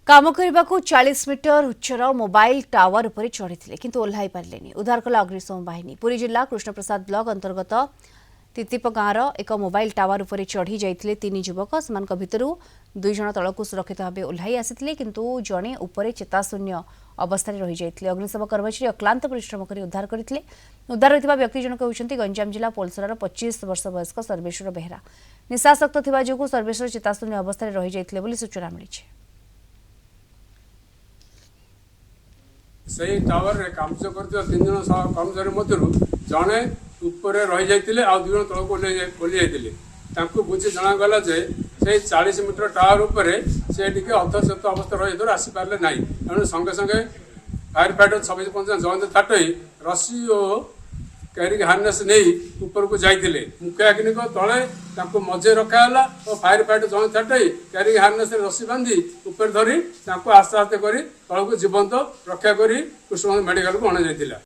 काम करने को 40 मीटर उच्चर मोबाइल टावर उपर चढ़ी किंतु ओह्लाई पारे उद्धार कला अग्निशम बाहिनी। पुरी जिला कृष्णप्रसाद ब्लॉक अंतर्गत तितिप गाँवर एक मोबाइल टावर उपर चढ़ी जाते तीन युवक भितर 2 जण तलक सुरक्षित भाव ओह्लाई आसी किंतु जड़े उपर चेताशून्य अवस्था रही जाते। अग्निशम कर्मचारी अक्लांत परिश्रम कर उद्धार करते। उद्धार होता व्यक्ति जनक होती गंजाम जिला पोलसरार 25 वर्ष वयस्क सर्वेश्वर बेहरा। निशासक्त थिबा जोगु सर्वेश्वर चेताशून्य अवस्था रही जाते बोली सूचना मिली। से टावर रे काम करते 3 जन कर्मचारी मध्य जड़े ऊपर रही जाते आ 2 जन तलक ओह्ली जाते बुझी जनागला जे से 40 मीटर टावर उपर से अर्थशत अवस्था रही आसी पारे ना तेणु संगे संगे फायर फाइटर 26 जयंत थाटई रस्सी और कैरिंग हार्नेस नहीं ऊपर को जाते मुख्याग्निक तले मजे रखाला और फायर फाइटर जयंत थाटई कैरिंग हार्नेस रस्सी बांधी ऊपर धरी आस्ते आस्ते कर तलक जीवंत रक्षा कर कृष्ण मेडिकल को अणा।